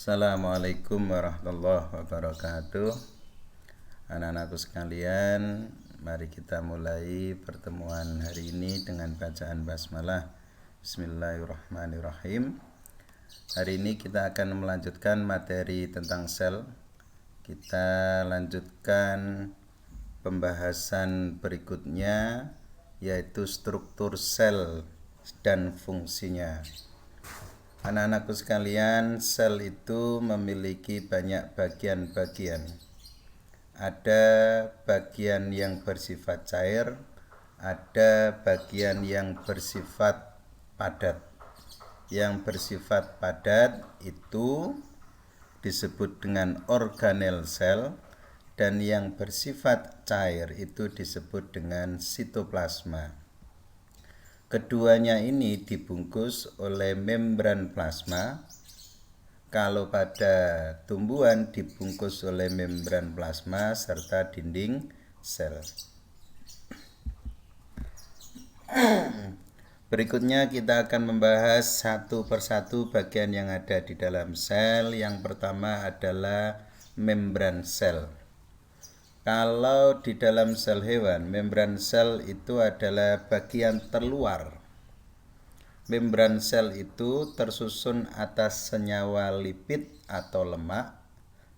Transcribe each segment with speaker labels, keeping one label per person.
Speaker 1: Assalamualaikum warahmatullahi wabarakatuh. Anak-anakku sekalian, mari kita mulai pertemuan hari ini dengan bacaan basmalah. Bismillahirrahmanirrahim. Hari ini kita akan melanjutkan materi tentang sel. Kita lanjutkan pembahasan berikutnya, yaitu struktur sel dan fungsinya. Anak-anakku sekalian, sel itu memiliki banyak bagian-bagian. Ada bagian yang bersifat cair, ada bagian yang bersifat padat. Yang bersifat padat itu disebut dengan organel sel, dan yang bersifat cair itu disebut dengan sitoplasma. Keduanya ini dibungkus oleh membran plasma. Kalau pada tumbuhan dibungkus oleh membran plasma serta dinding sel. Berikutnya kita akan membahas satu persatu bagian yang ada di dalam sel. Yang pertama adalah membran sel. Kalau di dalam sel hewan, membran sel itu adalah bagian terluar. Membran sel itu tersusun atas senyawa lipid atau lemak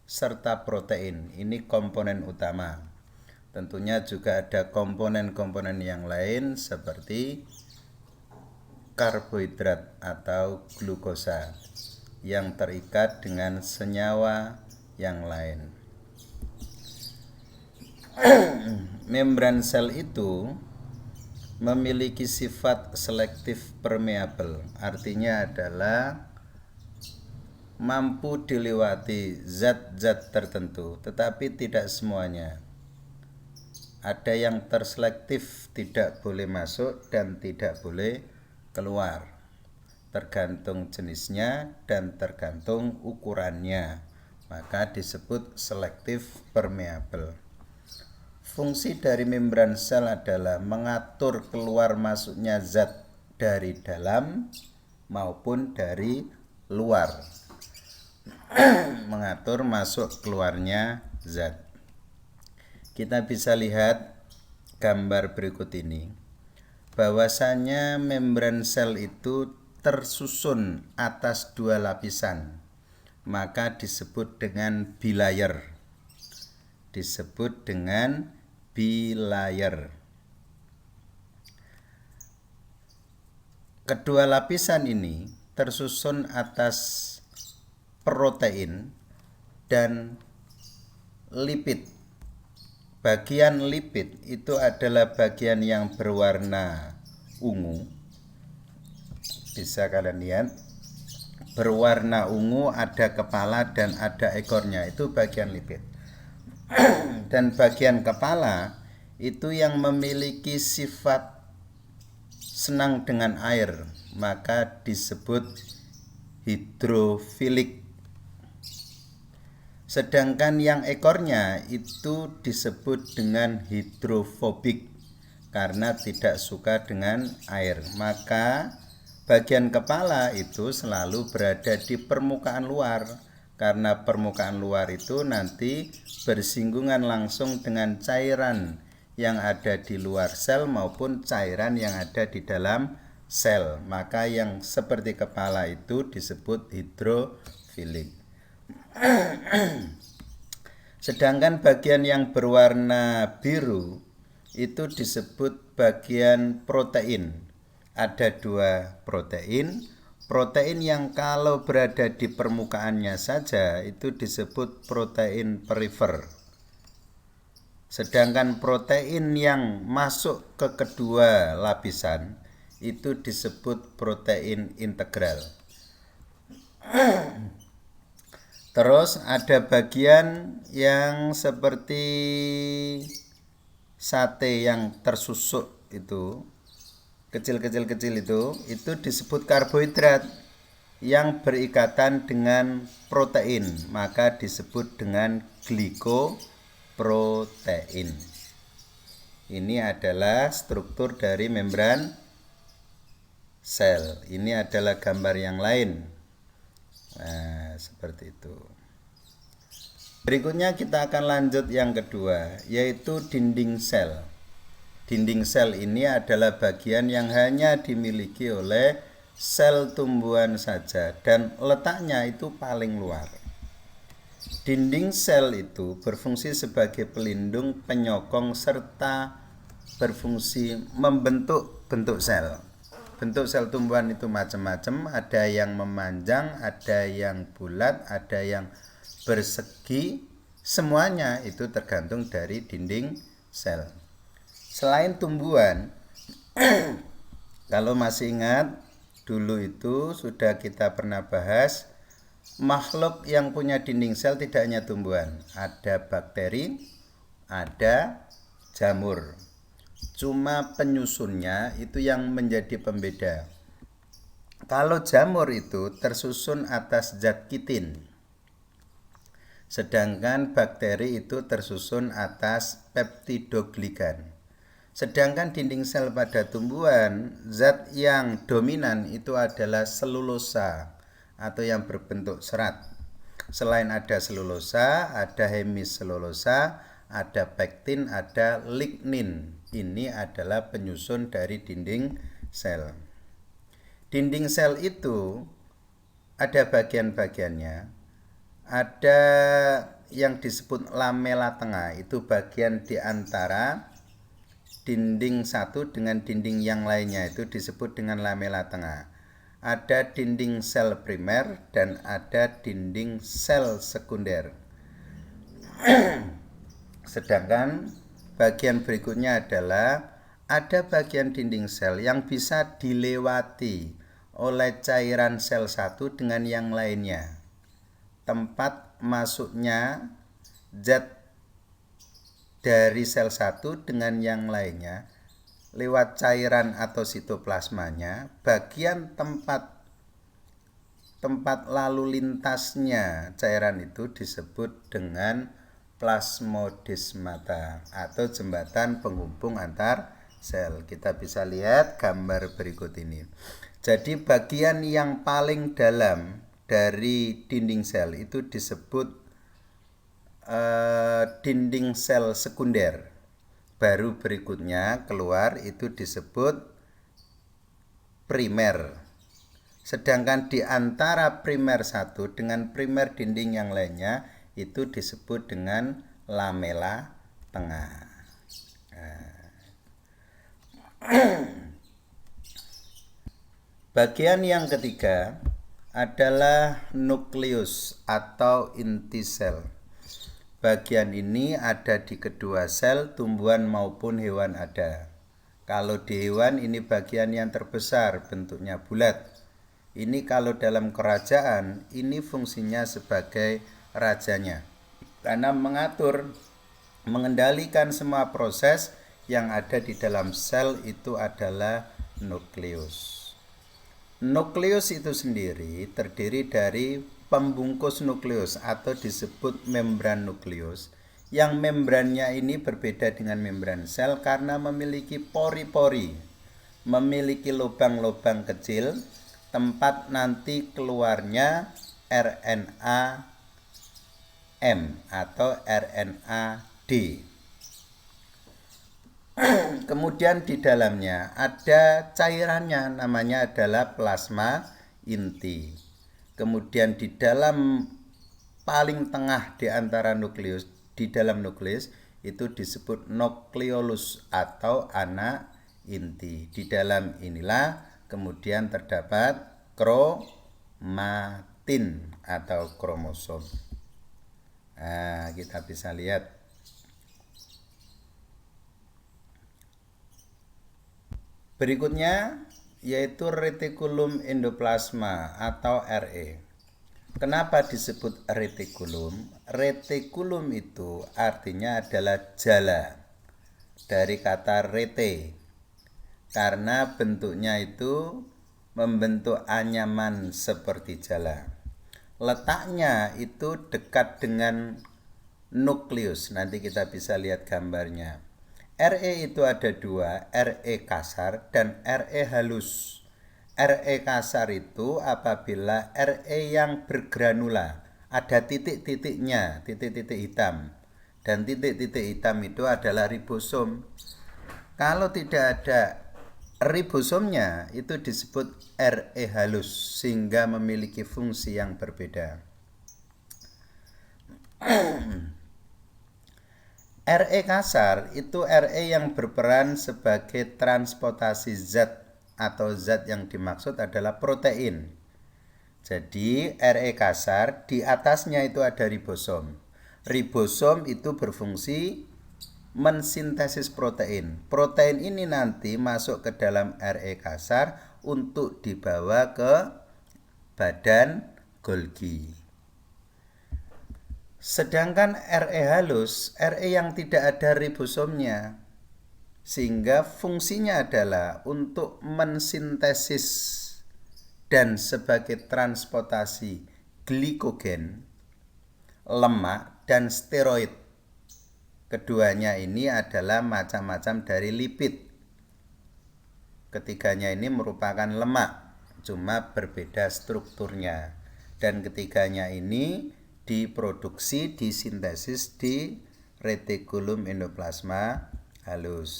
Speaker 1: serta protein. Ini komponen utama. Tentunya juga ada komponen-komponen yang lain seperti karbohidrat atau glukosa yang terikat dengan senyawa yang lain. Membran sel itu memiliki sifat selektif permeable, artinya adalah mampu dilewati zat-zat tertentu, tetapi tidak semuanya. Ada yang terselektif, tidak boleh masuk dan tidak boleh keluar, tergantung jenisnya dan tergantung ukurannya, maka disebut selektif permeable. Fungsi dari membran sel adalah mengatur keluar masuknya zat dari dalam maupun dari luar. Mengatur masuk keluarnya zat. Kita bisa lihat gambar berikut ini. Bahwasanya membran sel itu tersusun atas dua lapisan, maka disebut dengan bilayer. Disebut dengan bilayer. Kedua lapisan ini tersusun atas protein dan lipid. Bagian lipid itu adalah bagian yang berwarna ungu. Bisa kalian lihat, berwarna ungu, ada kepala dan ada ekornya, itu bagian lipid. Dan bagian kepala itu yang memiliki sifat senang dengan air, maka disebut hidrofilik. Sedangkan yang ekornya itu disebut dengan hidrofobik, karena tidak suka dengan air. Maka bagian kepala itu selalu berada di permukaan luar, karena permukaan luar itu nanti bersinggungan langsung dengan cairan yang ada di luar sel maupun cairan yang ada di dalam sel. Maka yang seperti kepala itu disebut hidrofilik. Sedangkan bagian yang berwarna biru itu disebut bagian protein. Ada dua protein. Protein yang kalau berada di permukaannya saja itu disebut protein perifer. Sedangkan protein yang masuk ke kedua lapisan itu disebut protein integral. Terus ada bagian yang seperti sate yang tersusuk itu, kecil-kecil itu disebut karbohidrat yang berikatan dengan protein, maka disebut dengan glikoprotein. Ini adalah struktur dari membran sel. Ini adalah gambar yang lain. Nah, seperti itu. Berikutnya kita akan lanjut yang kedua, yaitu dinding sel. Dinding sel ini adalah bagian yang hanya dimiliki oleh sel tumbuhan saja dan letaknya itu paling luar. Dinding sel itu berfungsi sebagai pelindung, penyokong, serta berfungsi membentuk bentuk sel. Bentuk sel tumbuhan itu macam-macam, ada yang memanjang, ada yang bulat, ada yang bersegi, semuanya itu tergantung dari dinding sel. Selain tumbuhan, kalau masih ingat, dulu itu sudah kita pernah bahas, makhluk yang punya dinding sel tidak hanya tumbuhan, ada bakteri, ada jamur. Cuma penyusunnya itu yang menjadi pembeda. Kalau jamur itu tersusun atas zat kitin, sedangkan bakteri itu tersusun atas peptidoglikan. Sedangkan dinding sel pada tumbuhan, zat yang dominan itu adalah selulosa atau yang berbentuk serat. Selain ada selulosa, ada hemiselulosa, ada pektin, ada lignin. Ini adalah penyusun dari dinding sel. Dinding sel itu ada bagian-bagiannya. Ada yang disebut lamela tengah, itu bagian di antara dinding satu dengan dinding yang lainnya, itu disebut dengan lamela tengah. Ada dinding sel primer dan ada dinding sel sekunder. Sedangkan bagian berikutnya adalah ada bagian dinding sel yang bisa dilewati oleh cairan sel satu dengan yang lainnya. Tempat masuknya zat dari sel satu dengan yang lainnya lewat cairan atau sitoplasmanya, bagian tempat lalu lintasnya cairan itu disebut dengan plasmodesmata atau jembatan penghubung antar sel. Kita bisa lihat gambar berikut ini. Jadi bagian yang paling dalam dari dinding sel itu disebut dinding sel sekunder. Baru berikutnya keluar itu disebut primer. Sedangkan di antara primer satu dengan primer dinding yang lainnya itu disebut dengan lamela tengah. Bagian yang ketiga adalah nukleus atau inti sel. Bagian ini ada di kedua sel, tumbuhan maupun hewan ada. Kalau di hewan ini bagian yang terbesar, bentuknya bulat. Ini kalau dalam kerajaan, ini fungsinya sebagai rajanya. Karena mengatur, mengendalikan semua proses yang ada di dalam sel itu adalah nukleus. Nukleus itu sendiri terdiri dari pembungkus nukleus atau disebut membran nukleus, yang membrannya ini berbeda dengan membran sel karena memiliki pori-pori, memiliki lubang-lubang kecil tempat nanti keluarnya RNA M atau RNA D. Kemudian di dalamnya ada cairannya, namanya adalah plasma inti. Kemudian di dalam paling tengah di antara nukleus, di dalam nukleus itu disebut nukleolus atau anak inti. Di dalam inilah kemudian terdapat kromatin atau kromosom. Nah, kita bisa lihat. Berikutnya yaitu retikulum endoplasma atau RE. Kenapa disebut retikulum? Retikulum itu artinya adalah jala dari kata rete, karena bentuknya itu membentuk anyaman seperti jala. Letaknya itu dekat dengan nukleus. Nanti kita bisa lihat gambarnya. RE itu ada dua, RE kasar dan RE halus. RE kasar itu apabila RE yang bergranula, ada titik-titiknya, titik-titik hitam. Dan titik-titik hitam itu adalah ribosom. Kalau tidak ada ribosomnya, itu disebut RE halus, sehingga memiliki fungsi yang berbeda. RE kasar itu RE yang berperan sebagai transportasi zat atau zat yang dimaksud adalah protein. Jadi RE kasar di atasnya itu ada ribosom. Ribosom itu berfungsi mensintesis protein. Protein ini nanti masuk ke dalam RE kasar untuk dibawa ke badan Golgi. Sedangkan RE halus, RE yang tidak ada ribosomnya, sehingga fungsinya adalah untuk mensintesis dan sebagai transportasi glikogen, lemak, dan steroid. Keduanya ini adalah macam-macam dari lipid. Ketiganya ini merupakan lemak, cuma berbeda strukturnya. Dan ketiganya ini diproduksi, disintesis di retikulum endoplasma halus.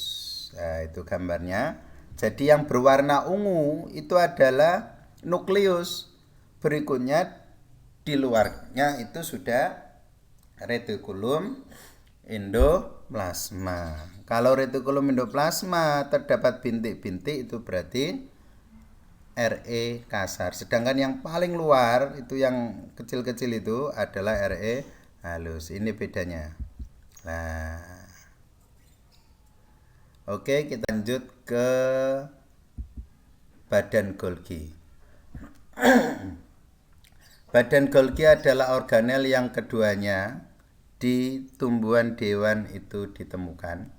Speaker 1: Nah, itu gambarnya. Jadi yang berwarna ungu itu adalah nukleus. Berikutnya di luarnya itu sudah retikulum endoplasma. Kalau retikulum endoplasma terdapat bintik-bintik itu berarti RE kasar. Sedangkan yang paling luar itu yang kecil-kecil itu adalah RE halus. Ini bedanya. Nah, oke, kita lanjut ke badan Golgi. Badan Golgi adalah organel yang keduanya di tumbuhan hewan itu ditemukan.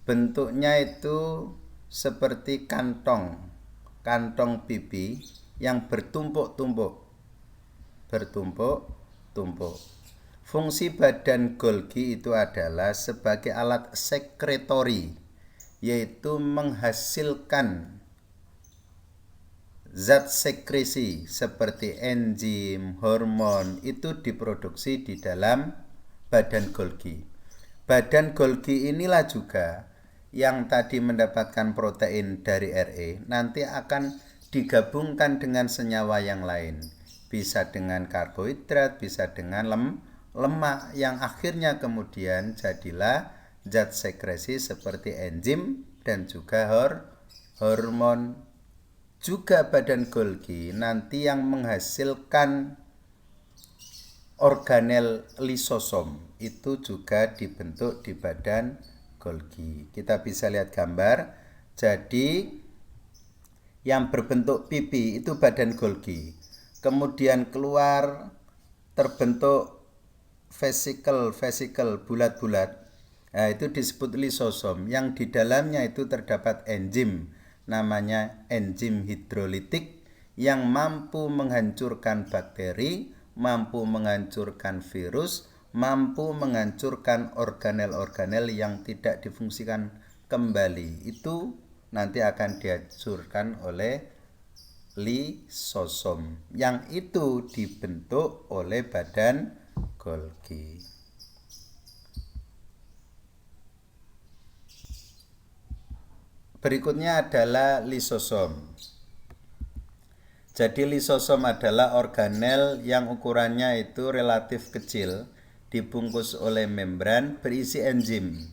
Speaker 1: Bentuknya itu seperti kantong pipi yang bertumpuk-tumpuk. Fungsi badan Golgi itu adalah sebagai alat sekretori, yaitu menghasilkan zat sekresi seperti enzim, hormon itu diproduksi di dalam badan Golgi. Badan Golgi inilah juga yang tadi mendapatkan protein dari RE nanti akan digabungkan dengan senyawa yang lain. Bisa dengan karbohidrat, bisa dengan lemak yang akhirnya kemudian jadilah zat sekresi seperti enzim dan juga hormon. Juga badan Golgi nanti yang menghasilkan organel lisosom itu juga dibentuk di badan Golgi. Kita bisa lihat gambar. Jadi yang berbentuk pipi itu badan Golgi. Kemudian keluar terbentuk vesikel bulat-bulat. Nah, itu disebut lisosom. Yang di dalamnya itu terdapat enzim, namanya enzim hidrolitik yang mampu menghancurkan bakteri, mampu menghancurkan virus, mampu menghancurkan organel-organel yang tidak difungsikan kembali. Itu nanti akan dihancurkan oleh lisosom yang itu dibentuk oleh badan Golgi. Berikutnya adalah lisosom. Jadi lisosom adalah organel yang ukurannya itu relatif kecil, dibungkus oleh membran berisi enzim.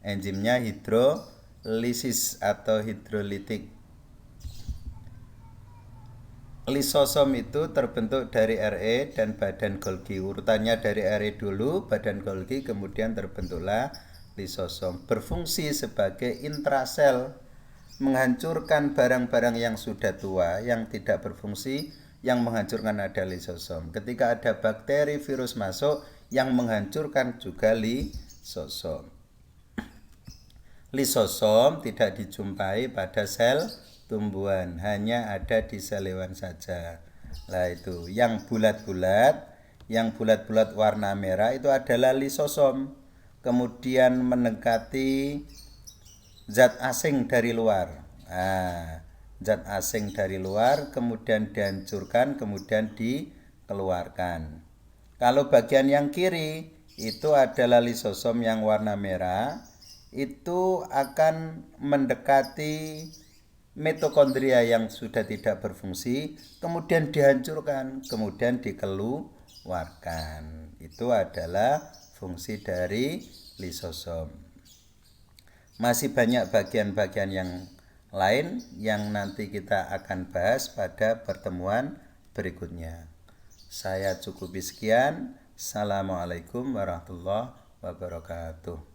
Speaker 1: Enzimnya hidrolisis atau hidrolitik. Lisosom itu terbentuk dari RE dan badan Golgi. Urutannya dari RE dulu, badan Golgi, kemudian terbentuklah lisosom. Berfungsi sebagai intrasel, menghancurkan barang-barang yang sudah tua, yang tidak berfungsi, yang menghancurkan ada lisosom. Ketika ada bakteri, virus masuk, yang menghancurkan juga lisosom. Lisosom tidak dijumpai pada sel tumbuhan, hanya ada di sel hewan saja. Nah, itu yang bulat-bulat warna merah itu adalah lisosom. Kemudian mendekati zat asing dari luar. Nah, zat asing dari luar, kemudian dihancurkan, kemudian dikeluarkan. Kalau bagian yang kiri itu adalah lisosom yang warna merah, itu akan mendekati mitokondria yang sudah tidak berfungsi, kemudian dihancurkan, kemudian dikeluarkan. Itu adalah fungsi dari lisosom. Masih banyak bagian-bagian yang lain yang nanti kita akan bahas pada pertemuan berikutnya. Saya cukupi sekian. Assalamualaikum warahmatullahi wabarakatuh.